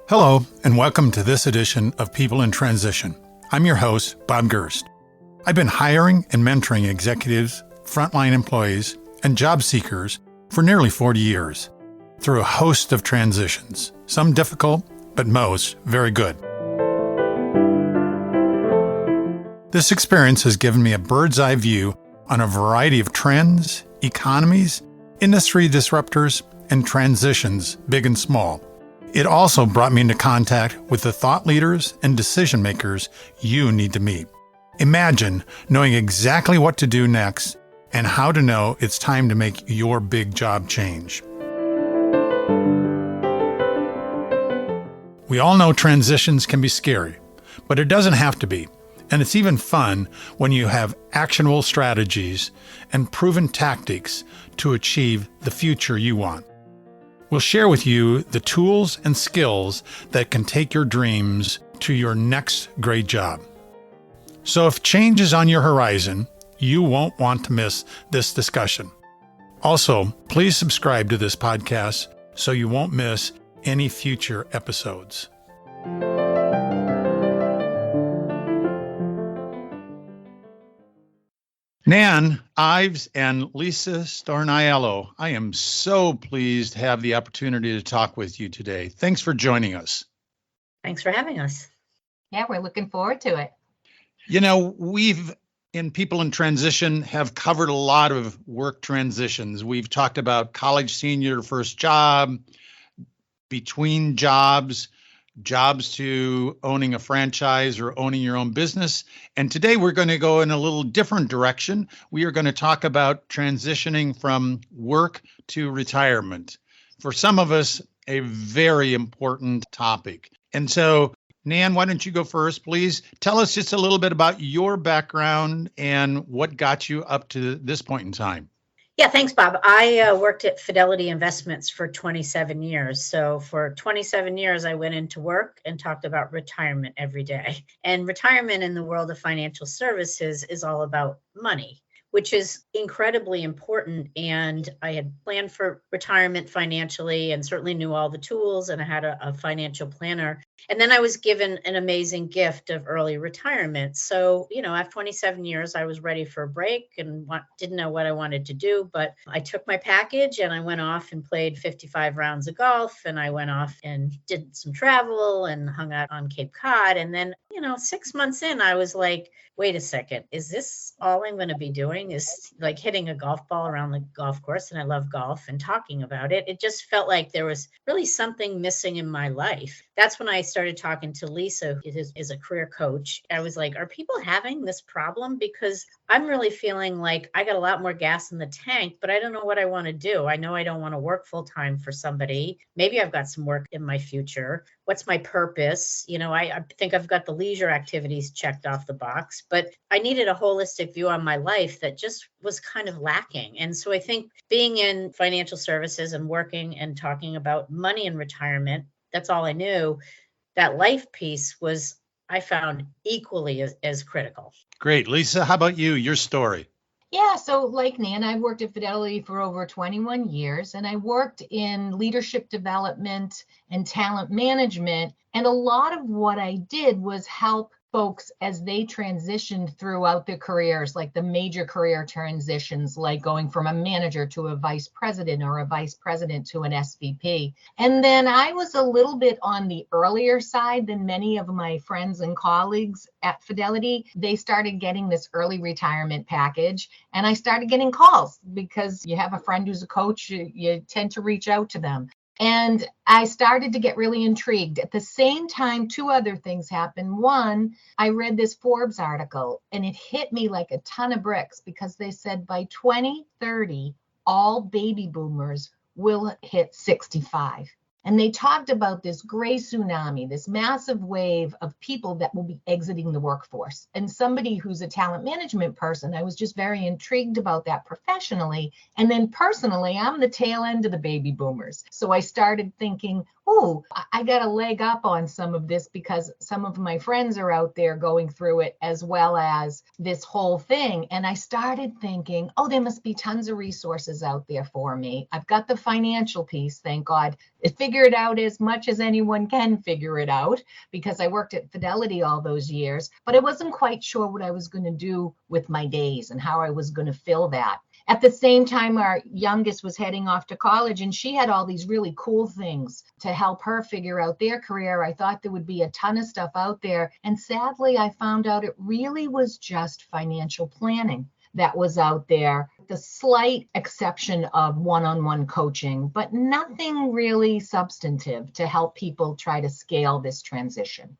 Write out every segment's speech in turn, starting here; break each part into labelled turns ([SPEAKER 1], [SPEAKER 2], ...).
[SPEAKER 1] Hello, and welcome to this edition of People in Transition. I'm your host, Bob Gerst. I've been hiring and mentoring executives, frontline employees, and job seekers for nearly 40 years through a host of transitions, some difficult, but most very good. This experience has given me a bird's eye view on a variety of trends, economies, industry disruptors, and transitions, big and small. It also brought me into contact with the thought leaders and decision makers you need to meet. Imagine knowing exactly what to do next and how to know it's time to make your big job change. We all know transitions can be scary, but it doesn't have to be. And it's even fun when you have actionable strategies and proven tactics to achieve the future you want. We'll share with you the tools and skills that can take your dreams to your next great job. So if change is on your horizon, you won't want to miss this discussion. Also, please subscribe to this podcast so you won't miss any future episodes. Nan, Ives, and Lisa Storniello, I am so pleased to have the opportunity to talk with you today. Thanks for joining us.
[SPEAKER 2] Thanks for having us.
[SPEAKER 3] Yeah, we're looking forward to it.
[SPEAKER 1] You know, we've, in People in Transition, have covered a lot of work transitions. We've talked about college senior first job, between jobs, jobs to owning a franchise or owning your own business. And today we're going to go in a little different direction. We are going to talk about transitioning from work to retirement. For some of us, a very important topic. And so, Nan, why don't you go first, please? Tell us just a little bit about your background and what got you up to this point in time.
[SPEAKER 2] Yeah, thanks, Bob. I worked at Fidelity Investments for 27 years. So for 27 years, I went into work and talked about retirement every day. And retirement in the world of financial services is all about money, which is incredibly important. And I had planned for retirement financially and certainly knew all the tools, and I had a financial planner. And then I was given an amazing gift of early retirement. So, after 27 years, I was ready for a break and didn't know what I wanted to do, but I took my package and I went off and played 55 rounds of golf, and I went off and did some travel and hung out on Cape Cod. And then, 6 months in, I was like, wait a second, is this all I'm going to be doing is like hitting a golf ball around the golf course? And I love golf and talking about it. It just felt like there was really something missing in my life. That's when I started talking to Lisa, who is a career coach. I was like, are people having this problem? Because I'm really feeling like I got a lot more gas in the tank, but I don't know what I want to do. I know I don't want to work full time for somebody. Maybe I've got some work in my future. What's my purpose? I think I've got the leisure activities checked off the box, but I needed a holistic view on my life that just was kind of lacking. And so I think being in financial services and working and talking about money and retirement, that's all I knew. That life piece was, I found, equally as critical.
[SPEAKER 1] Great. Lisa, how about you, your story?
[SPEAKER 3] Yeah, so like Nan, I worked at Fidelity for over 21 years, and I worked in leadership development and talent management. And a lot of what I did was help folks as they transitioned throughout their careers, like the major career transitions, like going from a manager to a vice president or a vice president to an SVP. And then I was a little bit on the earlier side than many of my friends and colleagues at Fidelity. They started getting this early retirement package, and I started getting calls because you have a friend who's a coach, you tend to reach out to them. And I started to get really intrigued. At the same time, two other things happened. One, I read this Forbes article and it hit me like a ton of bricks because they said by 2030, all baby boomers will hit 65. And they talked about this gray tsunami, this massive wave of people that will be exiting the workforce. And somebody who's a talent management person, I was just very intrigued about that professionally. And then personally, I'm the tail end of the baby boomers. So I started thinking, oh, I got a leg up on some of this because some of my friends are out there going through it as well as this whole thing. And I started thinking, oh, there must be tons of resources out there for me. I've got the financial piece, thank God. I figured out as much as anyone can figure it out because I worked at Fidelity all those years, but I wasn't quite sure what I was going to do with my days and how I was going to fill that. At the same time, our youngest was heading off to college and she had all these really cool things to help her figure out their career. I thought there would be a ton of stuff out there. And sadly, I found out it really was just financial planning that was out there. The slight exception of one-on-one coaching, but nothing really substantive to help people try to scale this transition.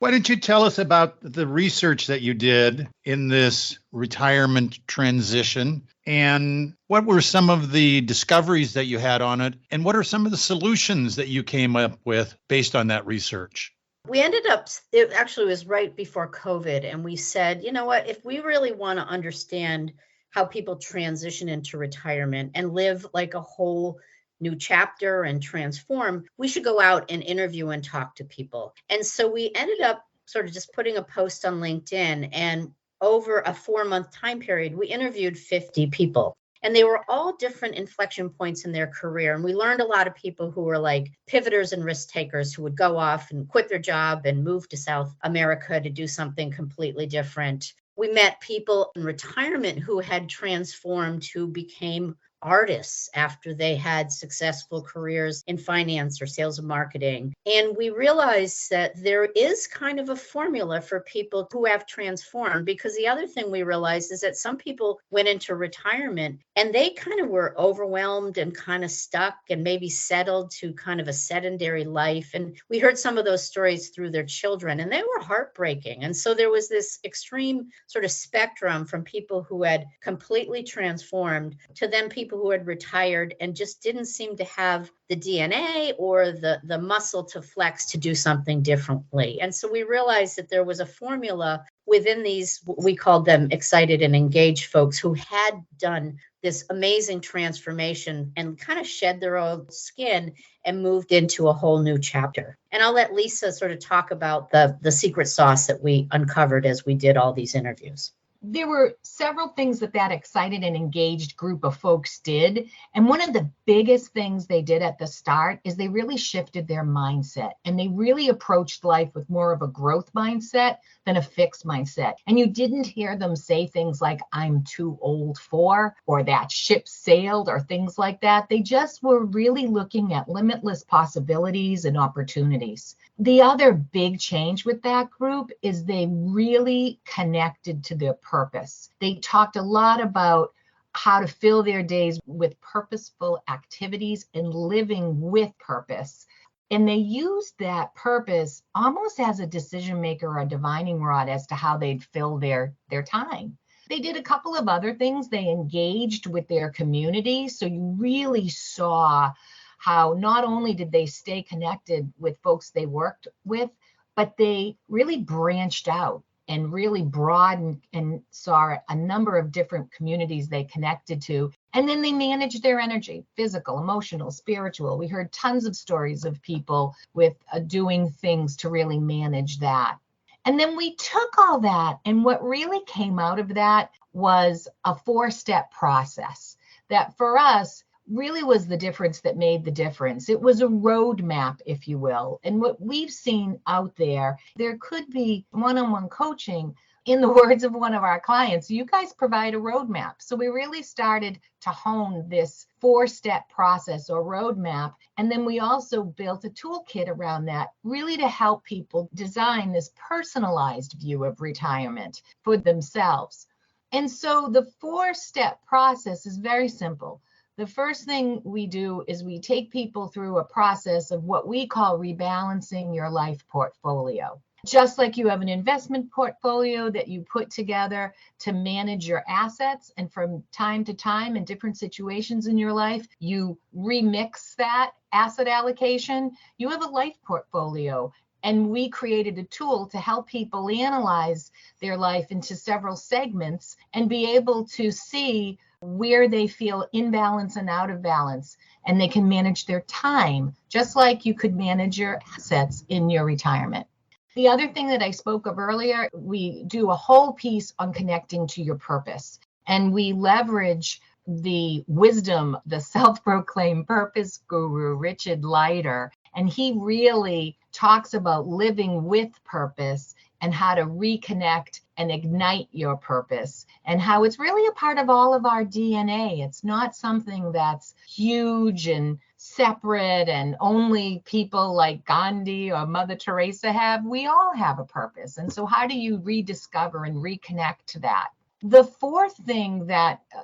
[SPEAKER 1] Why don't you tell us about the research that you did in this retirement transition, and what were some of the discoveries that you had on it, and what are some of the solutions that you came up with based on that research?
[SPEAKER 2] We ended up, it actually was right before COVID, and we said, you know what, if we really want to understand how people transition into retirement and live like a whole new chapter and transform, we should go out and interview and talk to people. And so we ended up sort of just putting a post on LinkedIn, and over a 4-month time period, we interviewed 50 people. And they were all different inflection points in their career. And we learned a lot of people who were like pivoters and risk takers who would go off and quit their job and move to South America to do something completely different. We met people in retirement who had transformed, who became artists after they had successful careers in finance or sales and marketing. And we realized that there is kind of a formula for people who have transformed, because the other thing we realized is that some people went into retirement and they kind of were overwhelmed and kind of stuck and maybe settled to kind of a sedentary life. And we heard some of those stories through their children, and they were heartbreaking. And so there was this extreme sort of spectrum from people who had completely transformed to then people who had retired and just didn't seem to have the DNA or the muscle to flex to do something differently. And so we realized that there was a formula within these, we called them excited and engaged folks, who had done this amazing transformation and kind of shed their old skin and moved into a whole new chapter. And I'll let Lisa sort of talk about the secret sauce that we uncovered as we did all these interviews.
[SPEAKER 3] There were several things that excited and engaged group of folks did. And one of the biggest things they did at the start is they really shifted their mindset, and they really approached life with more of a growth mindset than a fixed mindset. And you didn't hear them say things like, I'm too old for, or that ship sailed, or things like that. They just were really looking at limitless possibilities and opportunities. The other big change with that group is they really connected to their purpose. They talked a lot about how to fill their days with purposeful activities and living with purpose. And they used that purpose almost as a decision maker or a divining rod as to how they'd fill their time. They did a couple of other things. They engaged with their community. So you really saw how not only did they stay connected with folks they worked with, but they really branched out and really broadened and saw a number of different communities they connected to. And then they managed their energy, physical, emotional, spiritual. We heard tons of stories of people with doing things to really manage that. And then we took all that, and what really came out of that was a 4-step process that for us really was the difference that made the difference. It was a roadmap, if you will. And what we've seen out there could be one-on-one coaching. In the words of one of our clients, you guys provide a roadmap. So we really started to hone this 4-step process or roadmap. And then we also built a toolkit around that, really to help people design this personalized view of retirement for themselves. And so the 4-step process is very simple. The first thing we do is we take people through a process of what we call rebalancing your life portfolio. Just like you have an investment portfolio that you put together to manage your assets, and from time to time in different situations in your life, you remix that asset allocation, you have a life portfolio. And we created a tool to help people analyze their life into several segments and be able to see where they feel in balance and out of balance, and they can manage their time, just like you could manage your assets in your retirement. The other thing that I spoke of earlier, we do a whole piece on connecting to your purpose, and we leverage the wisdom, the self-proclaimed purpose guru, Richard Leider, and he really talks about living with purpose and how to reconnect and ignite your purpose, and how it's really a part of all of our DNA. It's not something that's huge and separate and only people like Gandhi or Mother Teresa have. We all have a purpose. And so how do you rediscover and reconnect to that? The fourth thing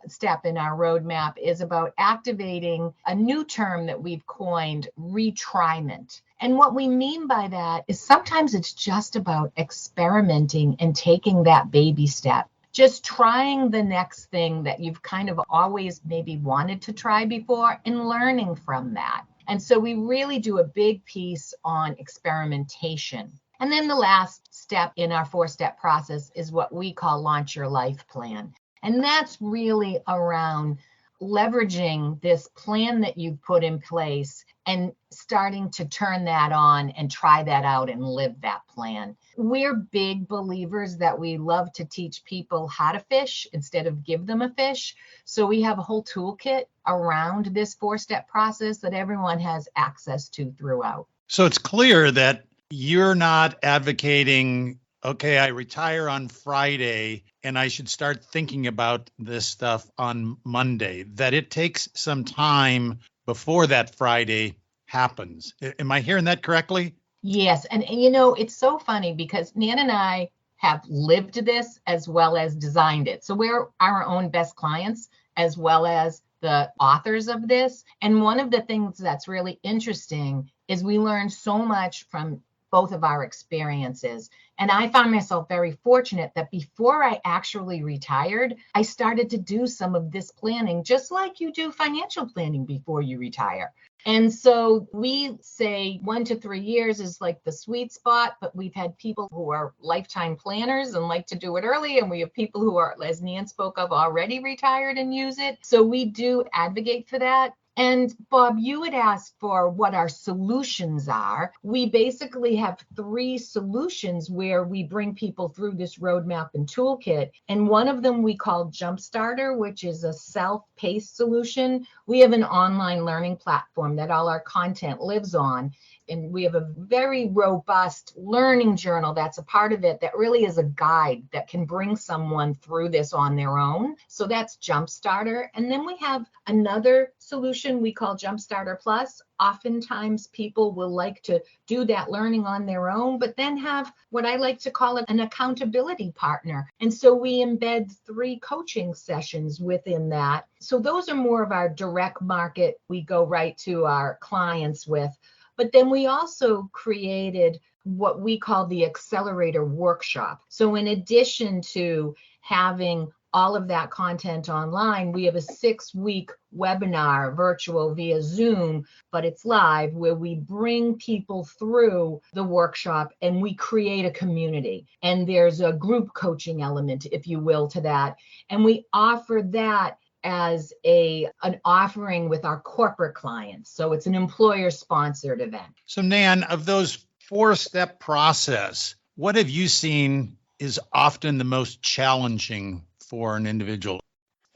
[SPEAKER 3] step in our roadmap is about activating a new term that we've coined, retryment. And what we mean by that is sometimes it's just about experimenting and taking that baby step, just trying the next thing that you've kind of always maybe wanted to try before and learning from that. And so we really do a big piece on experimentation. And then the last step in our 4-step process is what we call Launch Your Life Plan. And that's really around leveraging this plan that you've put in place and starting to turn that on and try that out and live that plan. We're big believers that we love to teach people how to fish instead of give them a fish. So we have a whole toolkit around this 4-step process that everyone has access to throughout.
[SPEAKER 1] So it's clear that you're not advocating, okay, I retire on Friday and I should start thinking about this stuff on Monday, that it takes some time before that Friday happens. Am I hearing that correctly?
[SPEAKER 3] Yes. And it's so funny because Nan and I have lived this as well as designed it. So we're our own best clients as well as the authors of this. And one of the things that's really interesting is we learn so much from both of our experiences. And I found myself very fortunate that before I actually retired, I started to do some of this planning, just like you do financial planning before you retire. And so we say 1 to 3 years is like the sweet spot, but we've had people who are lifetime planners and like to do it early. And we have people who are, as Nan spoke of, already retired and use it. So we do advocate for that. And Bob, you had asked for what our solutions are. We basically have 3 solutions where we bring people through this roadmap and toolkit. And one of them we call Jumpstarter, which is a self-paced solution. We have an online learning platform that all our content lives on. And we have a very robust learning journal that's a part of it that really is a guide that can bring someone through this on their own. So that's Jumpstarter. And then we have another solution we call Jumpstarter Plus. Oftentimes people will like to do that learning on their own, but then have what I like to call an accountability partner. And so we embed 3 coaching sessions within that. So those are more of our direct market. We go right to our clients with. But then we also created what we call the Accelerator Workshop. So in addition to having all of that content online, we have a 6-week webinar, virtual via Zoom, but it's live, where we bring people through the workshop and we create a community. And there's a group coaching element, if you will, to that. And we offer that as an offering with our corporate clients. So it's an employer-sponsored event.
[SPEAKER 1] So Nan, of those 4-step process, what have you seen is often the most challenging for an individual?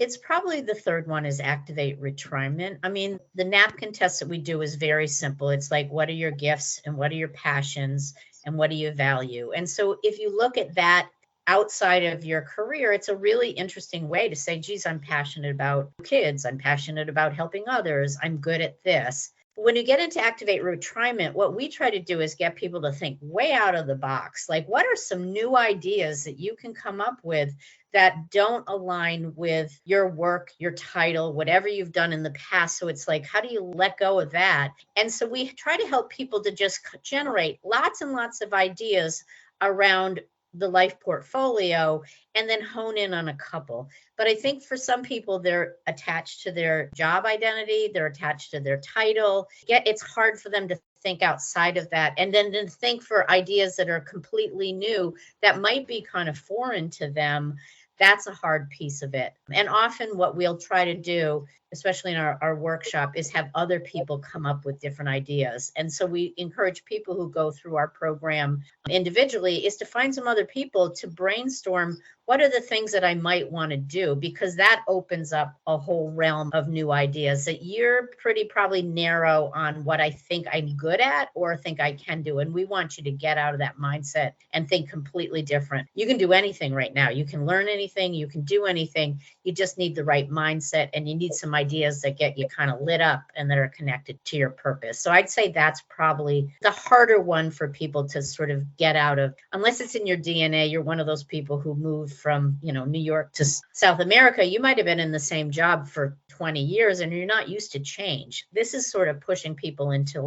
[SPEAKER 2] It's probably the third one is activate retryment. I mean, the napkin test that we do is very simple. It's like, what are your gifts and what are your passions and what do you value? And so if you look at that outside of your career, it's a really interesting way to say, geez, I'm passionate about kids. I'm passionate about helping others. I'm good at this. When you get into activate retryment, what we try to do is get people to think way out of the box. Like, what are some new ideas that you can come up with that don't align with your work, your title, whatever you've done in the past? So it's like, how do you let go of that? And so we try to help people to just generate lots and lots of ideas around the life portfolio and then hone in on a couple. But I think for some people, they're attached to their job identity, they're attached to their title. It's hard for them to think outside of that and then to think for ideas that are completely new that might be kind of foreign to them, That's a hard piece of it. And often what we'll try to do, especially in our workshop, is have other people come up with different ideas. And so we encourage people who go through our program individually is to find some other people to brainstorm what are the things that I might want to do, because that opens up a whole realm of new ideas that you're pretty probably narrow on what I think I'm good at or think I can do. And we want you to get out of that mindset and think completely different. You can do anything right now. You can learn anything. You can do anything. You just need the right mindset, and you need some ideas that get you kind of lit up and that are connected to your purpose. So I'd say that's probably the harder one for people to sort of get out of, unless it's in your DNA. You're one of those people who moved from, New York to South America. You might have been in the same job for 20 years and you're not used to change. This is sort of pushing people into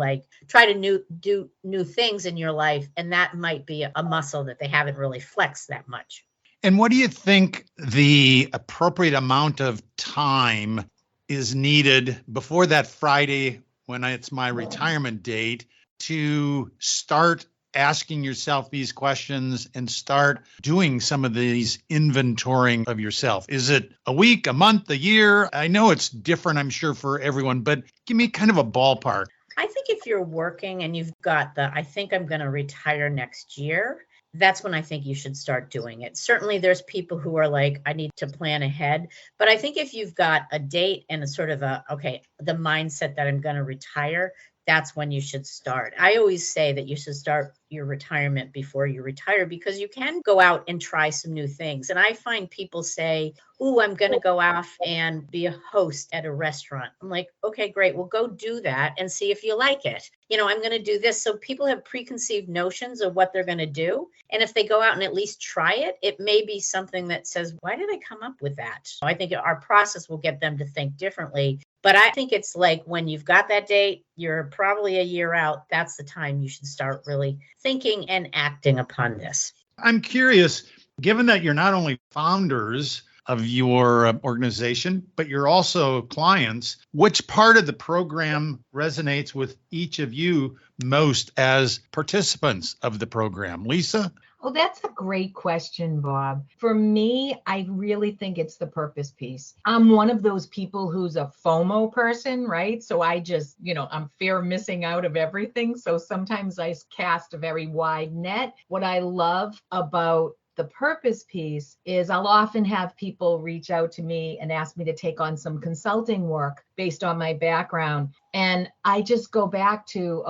[SPEAKER 2] try to do new things in your life. And that might be a muscle that they haven't really flexed that much.
[SPEAKER 1] And what do you think the appropriate amount of time is needed before that Friday, when it's my retirement date, to start asking yourself these questions and start doing some of these inventorying of yourself? Is it a week, a month, a year? I know it's different, I'm sure, for everyone, but give me kind of a ballpark.
[SPEAKER 2] I think if you're working and you've got I think I'm going to retire next year, that's when I think you should start doing it. Certainly there's people who are like, I need to plan ahead. But I think if you've got a date and a sort of the mindset that I'm going to retire, that's when you should start. I always say that you should start your retirement before you retire, because you can go out and try some new things. And I find people say, "Oh, I'm going to go off and be a host at a restaurant." I'm like, okay, great. Well, go do that and see if you like it. I'm going to do this. So people have preconceived notions of what they're going to do. And if they go out and at least try it, it may be something that says, why did I come up with that? So I think our process will get them to think differently. But I think it's like when you've got that date, you're probably a year out. That's the time you should start really thinking and acting upon this.
[SPEAKER 1] I'm curious, given that you're not only founders of your organization, but you're also clients, which part of the program resonates with each of you most as participants of the program? Lisa?
[SPEAKER 3] Oh, that's a great question, Bob. For me, I really think it's the purpose piece. I'm one of those people who's a FOMO person, right? So I just, I'm fear of missing out of everything. So sometimes I cast a very wide net. What I love about the purpose piece is I'll often have people reach out to me and ask me to take on some consulting work based on my background. And I just go back to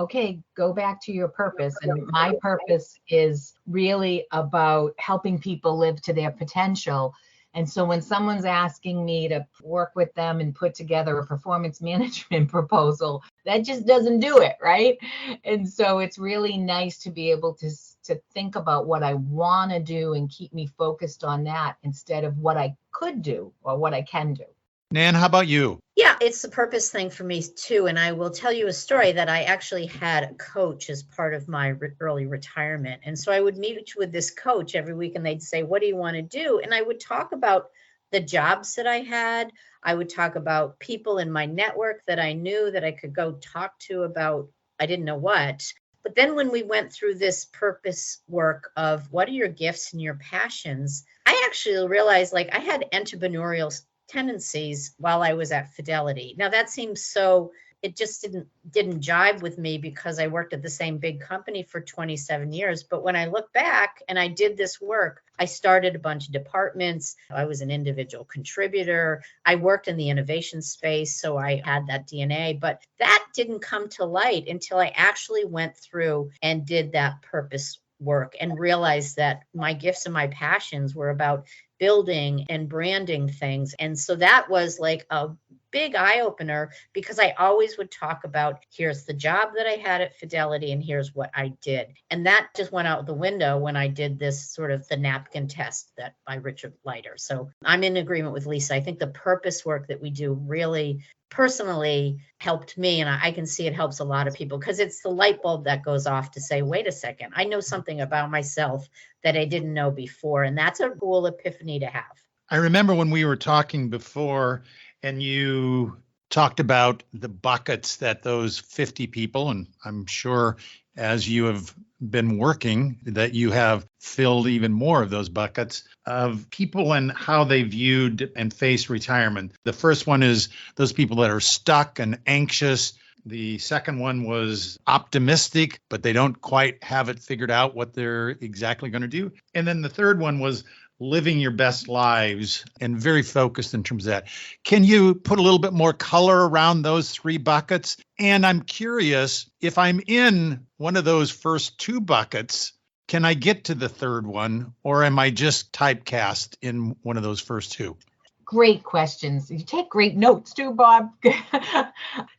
[SPEAKER 3] your purpose. And my purpose is really about helping people live to their potential. And so when someone's asking me to work with them and put together a performance management proposal, that just doesn't do it, right? And so it's really nice to be able to think about what I want to do and keep me focused on that instead of what I could do or what I can do.
[SPEAKER 1] Nan, how about you?
[SPEAKER 2] Yeah, it's the purpose thing for me too. And I will tell you a story that I actually had a coach as part of my early retirement. And so I would meet with this coach every week and they'd say, what do you want to do? And I would talk about the jobs that I had. I would talk about people in my network that I knew that I could go talk to about, I didn't know what. But then when we went through this purpose work of what are your gifts and your passions, I actually realized I had entrepreneurial tendencies while I was at Fidelity. Now that seems it just didn't jive with me because I worked at the same big company for 27 years. But when I look back and I did this work, I started a bunch of departments. I was an individual contributor. I worked in the innovation space, so I had that DNA, but that didn't come to light until I actually went through and did that purpose work and realized that my gifts and my passions were about building and branding things. And so that was like a big eye opener because I always would talk about here's the job that I had at Fidelity and here's what I did. And that just went out the window when I did this sort of the napkin test that by Richard Leiter. So I'm in agreement with Lisa. I think the purpose work that we do really personally helped me, and I can see it helps a lot of people because it's the light bulb that goes off to say, wait a second, I know something about myself that I didn't know before. And that's a cool epiphany to have.
[SPEAKER 1] I remember when we were talking before and you talked about the buckets that those 50 people, and I'm sure as you have been working that you have filled even more of those buckets of people and how they viewed and faced retirement. The first one is those people that are stuck and anxious. The second one was optimistic, but they don't quite have it figured out what they're exactly going to do. And then the third one was living your best lives and very focused in terms of that. Can you put a little bit more color around those three buckets? And I'm curious, if I'm in one of those first two buckets, can I get to the third one, or am I just typecast in one of those first two?
[SPEAKER 3] Great questions. You take great notes too, Bob.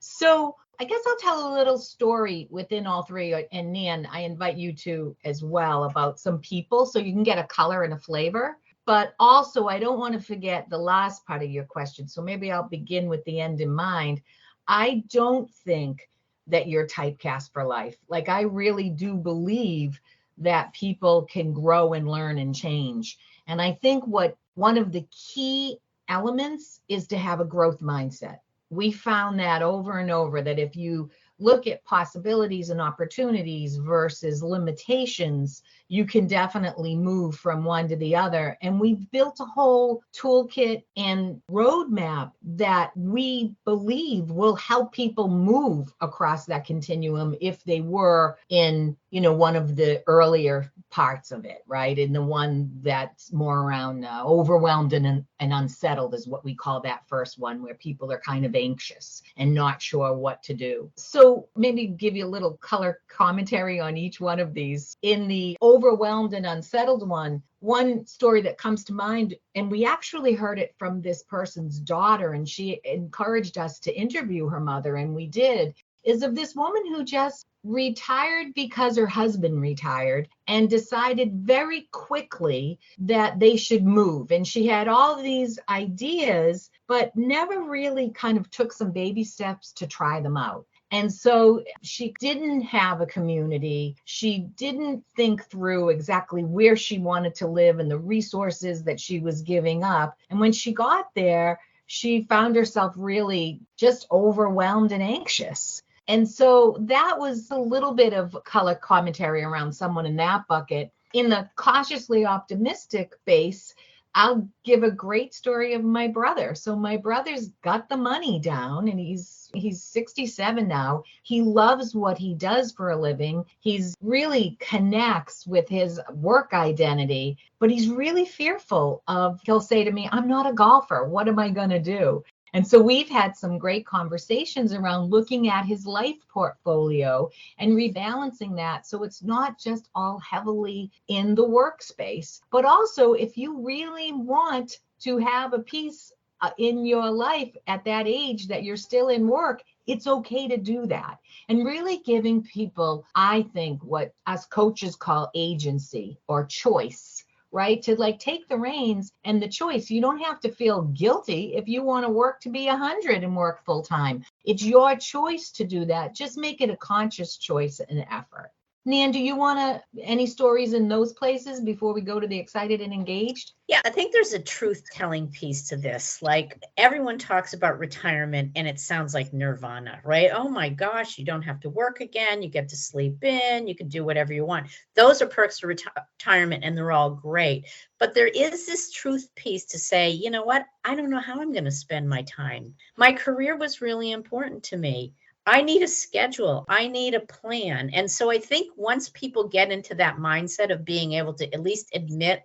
[SPEAKER 3] So I guess I'll tell a little story within all three. And Nan, I invite you to as well about some people so you can get a color and a flavor. But also, I don't want to forget the last part of your question. So maybe I'll begin with the end in mind. I don't think that you're typecast for life. Like, I really do believe that people can grow and learn and change. And I think one of the key elements is to have a growth mindset. We found that over and over, that if you look at possibilities and opportunities versus limitations, you can definitely move from one to the other. And we've built a whole toolkit and roadmap that we believe will help people move across that continuum if they were in, one of the earlier parts of it, right? And the one that's more around overwhelmed and unsettled is what we call that first one, where people are kind of anxious and not sure what to do. So maybe give you a little color commentary on each one of these. In the overwhelmed and unsettled one story that comes to mind, and we actually heard it from this person's daughter, and she encouraged us to interview her mother, and we did, is of this woman who just retired because her husband retired and decided very quickly that they should move. And she had all these ideas, but never really kind of took some baby steps to try them out. And so she didn't have a community. She didn't think through exactly where she wanted to live and the resources that she was giving up. And when she got there, she found herself really just overwhelmed and anxious. And so that was a little bit of color commentary around someone in that bucket. In the cautiously optimistic base, I'll give a great story of my brother. So my brother's got the money down, and he's 67 now. He loves what he does for a living. He's really connects with his work identity, but he's really fearful he'll say to me, "I'm not a golfer. What am I going to do?" And so we've had some great conversations around looking at his life portfolio and rebalancing that, so it's not just all heavily in the workspace, but also if you really want to have a piece in your life at that age that you're still in work, it's okay to do that. And really giving people, I think, what us coaches call agency or choice, right? To take the reins and the choice. You don't have to feel guilty if you want to work to be 100 and work full time. It's your choice to do that. Just make it a conscious choice and effort. Nan, do you want any stories in those places before we go to the excited and engaged?
[SPEAKER 2] Yeah, I think there's a truth-telling piece to this. Like, everyone talks about retirement and it sounds like nirvana, right? Oh my gosh, you don't have to work again. You get to sleep in. You can do whatever you want. Those are perks of retirement, and they're all great. But there is this truth piece to say, you know what? I don't know how I'm going to spend my time. My career was really important to me. I need a schedule. I need a plan. And so I think once people get into that mindset of being able to at least admit,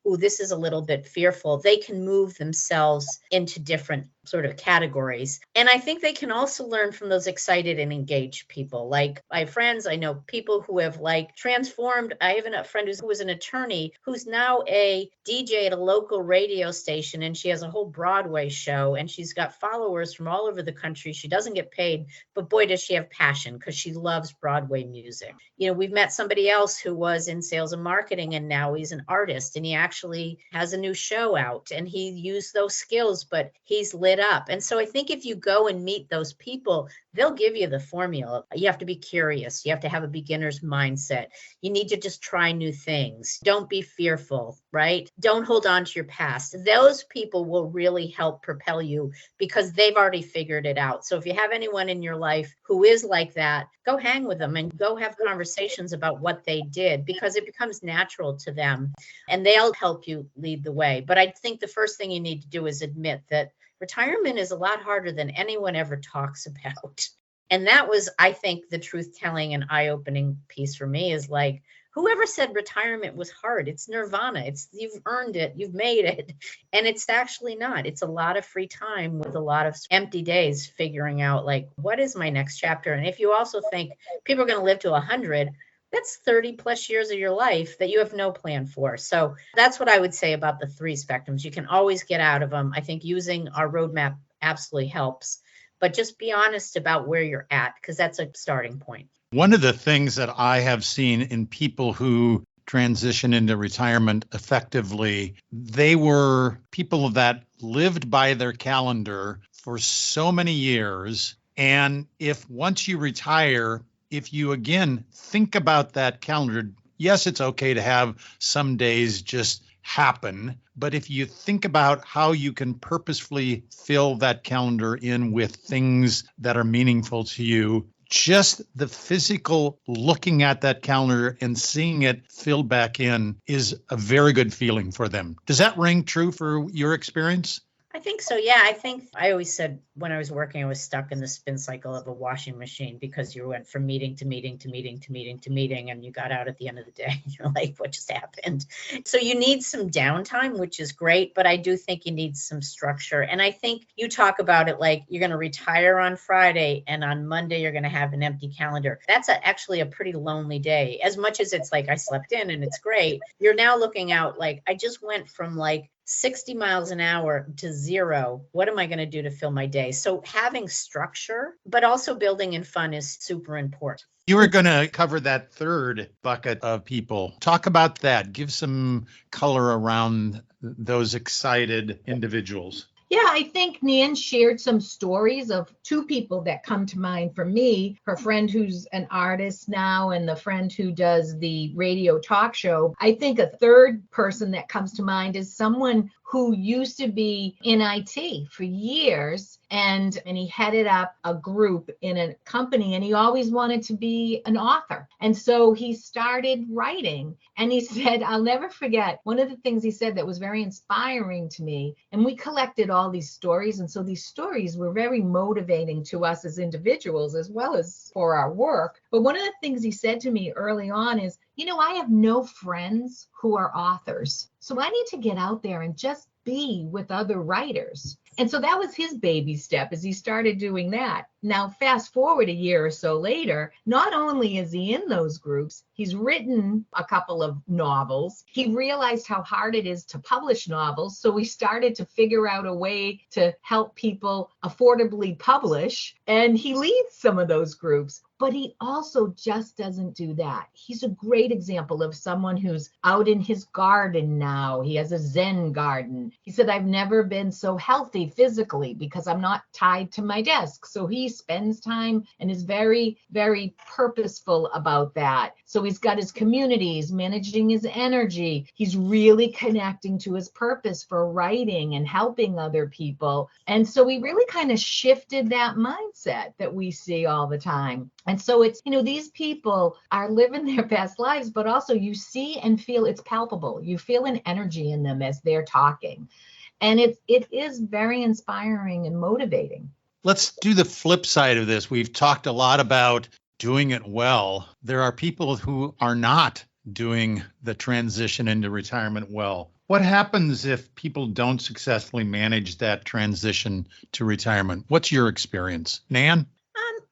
[SPEAKER 2] oh, this is a little bit fearful, they can move themselves into different sort of categories. And I think they can also learn from those excited and engaged people. Like my friends, I know people who have transformed. I have a friend who was an attorney who's now a DJ at a local radio station, and she has a whole Broadway show, and she's got followers from all over the country. She doesn't get paid, but boy, does she have passion, because she loves Broadway music. We've met somebody else who was in sales and marketing, and now he's an artist, and he actually actually has a new show out and he used those skills, but he's lit up. And so I think if you go and meet those people, they'll give you the formula. You have to be curious. You have to have a beginner's mindset. You need to just try new things. Don't be fearful, right? Don't hold on to your past. Those people will really help propel you because they've already figured it out. So if you have anyone in your life who is like that, go hang with them and go have conversations about what they did, because it becomes natural to them and they'll help you lead the way. But I think the first thing you need to do is admit that retirement is a lot harder than anyone ever talks about. And that was, I think, the truth telling and eye-opening piece for me is like, whoever said retirement was hard? It's nirvana. You've earned it, you've made it. And it's actually not. It's a lot of free time with a lot of empty days figuring out like, what is my next chapter? And if you also think people are going to live to 100, that's 30 plus years of your life that you have no plan for. So that's what I would say about the 3 spectrums. You can always get out of them. I think using our roadmap absolutely helps, but just be honest about where you're at, because that's a starting point.
[SPEAKER 1] One of the things that I have seen in people who transition into retirement effectively, they were people that lived by their calendar for so many years. And if once you retire, if you again think about that calendar, yes, it's okay to have some days just happen. But if you think about how you can purposefully fill that calendar in with things that are meaningful to you, just the physical looking at that calendar and seeing it filled back in is a very good feeling for them. Does that ring true for your experience?
[SPEAKER 2] I think so. Yeah. I think I always said when I was working, I was stuck in the spin cycle of a washing machine because you went from meeting to meeting to meeting to meeting to meeting, and you got out at the end of the day. You're like, what just happened? So you need some downtime, which is great, but I do think you need some structure. And I think you talk about it like you're going to retire on Friday and on Monday, you're going to have an empty calendar. That's actually a pretty lonely day. As much as it's like I slept in and it's great, you're now looking out like I just went from like 60 miles an hour to 0. What am I going to do to fill my day? So having structure, but also building in fun is super important.
[SPEAKER 1] You were going to cover that third bucket of people. Talk about that. Give some color around those excited individuals.
[SPEAKER 3] Yeah, I think Nan shared some stories of 2 people that come to mind for me, her friend who's an artist now and the friend who does the radio talk show. I think a third person that comes to mind is someone who used to be in IT for years, and he headed up a group in a company, and he always wanted to be an author. And so he started writing, and he said, I'll never forget, one of the things he said that was very inspiring to me, and we collected all these stories, and so these stories were very motivating to us as individuals as well as for our work. But one of the things he said to me early on is, I have no friends who are authors. So I need to get out there and just be with other writers. And so that was his baby step as he started doing that. Now, fast forward a year or so later, not only is he in those groups, he's written a couple of novels. He realized how hard it is to publish novels. So he started to figure out a way to help people affordably publish. And he leads some of those groups. But he also just doesn't do that. He's a great example of someone who's out in his garden now. He has a Zen garden. He said, I've never been so healthy physically because I'm not tied to my desk. So he spends time and is very, very purposeful about that. So he's got his communities, managing his energy. He's really connecting to his purpose for writing and helping other people. And so he really kind of shifted that mindset that we see all the time. And so it's, these people are living their best lives, but also you see and feel it's palpable. You feel an energy in them as they're talking. And it is very inspiring and motivating.
[SPEAKER 1] Let's do the flip side of this. We've talked a lot about doing it well. There are people who are not doing the transition into retirement well. What happens if people don't successfully manage that transition to retirement? What's your experience? Nan?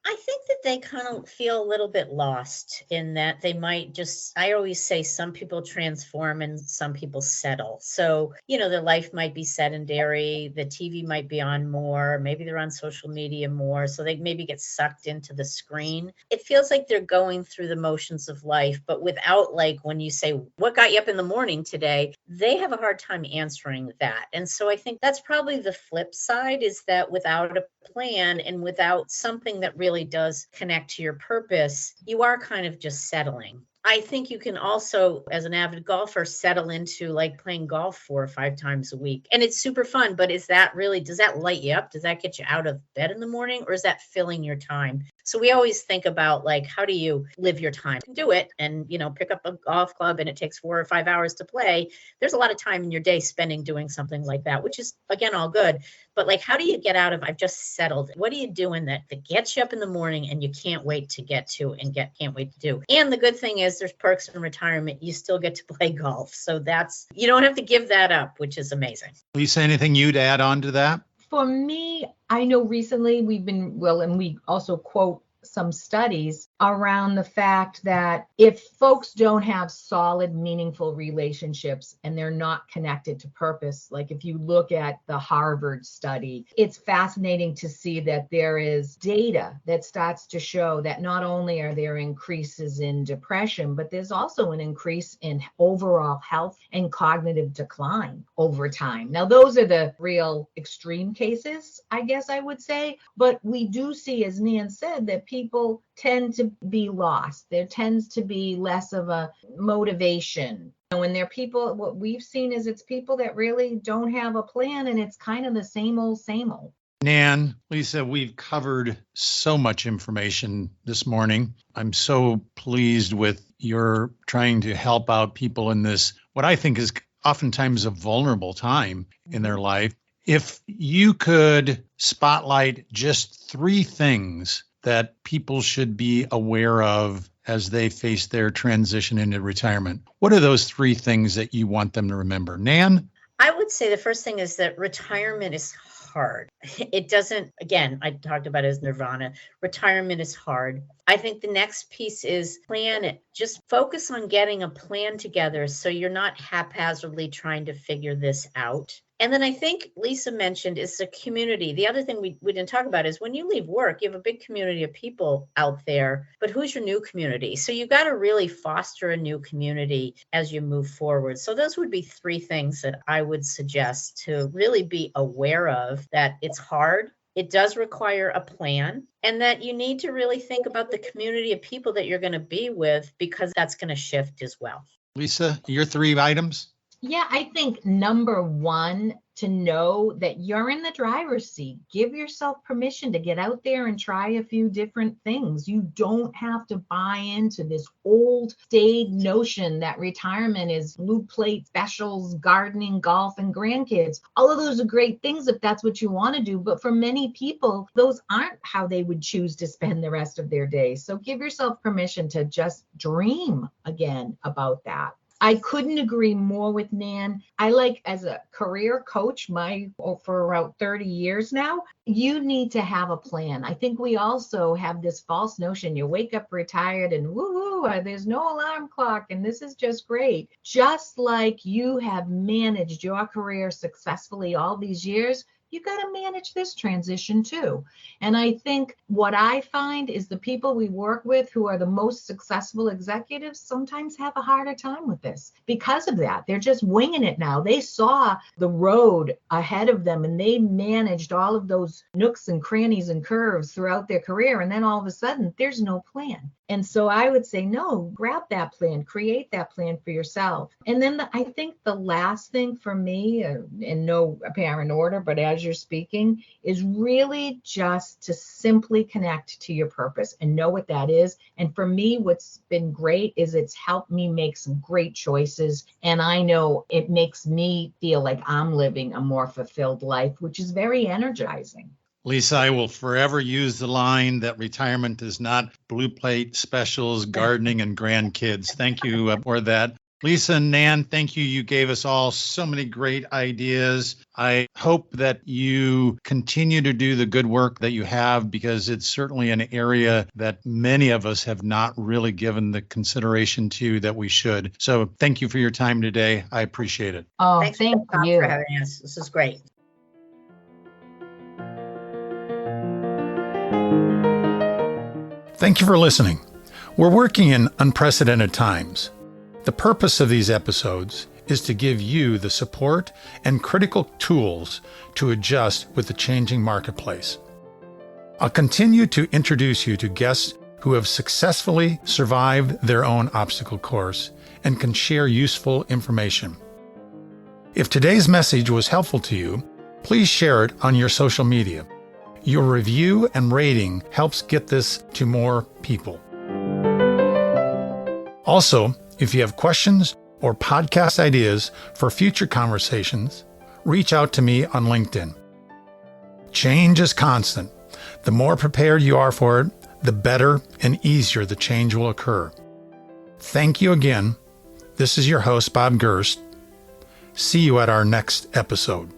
[SPEAKER 2] I think that they kind of feel a little bit lost in that they might just, I always say some people transform and some people settle. So, their life might be sedentary, the TV might be on more, maybe they're on social media more. So they maybe get sucked into the screen. It feels like they're going through the motions of life, but without, like, when you say, what got you up in the morning today? They have a hard time answering that. And so I think that's probably the flip side, is that without a plan and without something that really does connect to your purpose, you are kind of just settling. I think you can also, as an avid golfer, settle into like playing golf 4 or 5 times a week. And it's super fun, but does that light you up? Does that get you out of bed in the morning, or is that filling your time? So we always think about, like, how do you live your time? You can do it and, pick up a golf club and it takes 4 or 5 hours to play. There's a lot of time in your day spending doing something like that, which is, again, all good. But, like, how do you get out of, I've just settled? What are you doing that gets you up in the morning and you can't wait to get to and can't wait to do? And the good thing is there's perks in retirement. You still get to play golf. So you don't have to give that up, which is amazing.
[SPEAKER 1] Lisa, anything you'd add on to that?
[SPEAKER 3] For me, I know recently and we also quote some studies around the fact that if folks don't have solid, meaningful relationships and they're not connected to purpose, like if you look at the Harvard study, it's fascinating to see that there is data that starts to show that not only are there increases in depression, but there's also an increase in overall health and cognitive decline over time. Now, those are the real extreme cases, I guess I would say, but we do see, as Nan said, that people tend to be lost. There tends to be less of a motivation. When they're people, what we've seen is it's people that really don't have a plan, and it's kind of the same old, same old.
[SPEAKER 1] Nan, Lisa, we've covered so much information this morning. I'm so pleased with your trying to help out people in this, what I think is oftentimes a vulnerable time in their life. If you could spotlight just 3 things that people should be aware of as they face their transition into retirement, what are those 3 things that you want them to remember? Nan?
[SPEAKER 2] I would say the first thing is that retirement is hard. It doesn't, again, I talked about it as nirvana. Retirement is hard. I think the next piece is plan it. Just focus on getting a plan together so you're not haphazardly trying to figure this out. And then I think Lisa mentioned is the community. The other thing we didn't talk about is when you leave work, you have a big community of people out there, but who's your new community? So you got to really foster a new community as you move forward. So those would be 3 things that I would suggest to really be aware of, that it's hard. It does require a plan, and that you need to really think about the community of people that you're going to be with, because that's going to shift as well.
[SPEAKER 1] Lisa, your 3 items?
[SPEAKER 3] Yeah, I think number 1, to know that you're in the driver's seat. Give yourself permission to get out there and try a few different things. You don't have to buy into this old staid notion that retirement is blue plate specials, gardening, golf, and grandkids. All of those are great things if that's what you want to do. But for many people, those aren't how they would choose to spend the rest of their days. So give yourself permission to just dream again about that. I couldn't agree more with Nan. As a career coach, for around 30 years now, you need to have a plan. I think we also have this false notion. You wake up retired and woohoo, there's no alarm clock and this is just great. Just like you have managed your career successfully all these years, you got to manage this transition too. And I think what I find is the people we work with who are the most successful executives sometimes have a harder time with this because of that. They're just winging it now. They saw the road ahead of them and they managed all of those nooks and crannies and curves throughout their career. And then all of a sudden, there's no plan. And so I would say, no, grab that plan, create that plan for yourself. And then I think the last thing for me, in no apparent order, but as you're speaking, is really just to simply connect to your purpose and know what that is. And for me, what's been great is it's helped me make some great choices. And I know it makes me feel like I'm living a more fulfilled life, which is very energizing.
[SPEAKER 1] Lisa, I will forever use the line that retirement is not blue plate specials, gardening, and grandkids. Thank you for that. Lisa and Nan, thank you. You gave us all so many great ideas. I hope that you continue to do the good work that you have, because it's certainly an area that many of us have not really given the consideration to that we should. So thank you for your time today. I appreciate it.
[SPEAKER 3] Oh,
[SPEAKER 2] Thanks,
[SPEAKER 3] thank
[SPEAKER 2] Tom,
[SPEAKER 3] you.
[SPEAKER 2] for having us. This is great.
[SPEAKER 1] Thank you for listening. We're working in unprecedented times. The purpose of these episodes is to give you the support and critical tools to adjust with the changing marketplace. I'll continue to introduce you to guests who have successfully survived their own obstacle course and can share useful information. If today's message was helpful to you, please share it on your social media. Your review and rating helps get this to more people. Also, if you have questions or podcast ideas for future conversations, reach out to me on LinkedIn. Change is constant. The more prepared you are for it, the better and easier the change will occur. Thank you again. This is your host, Bob Gerst. See you at our next episode.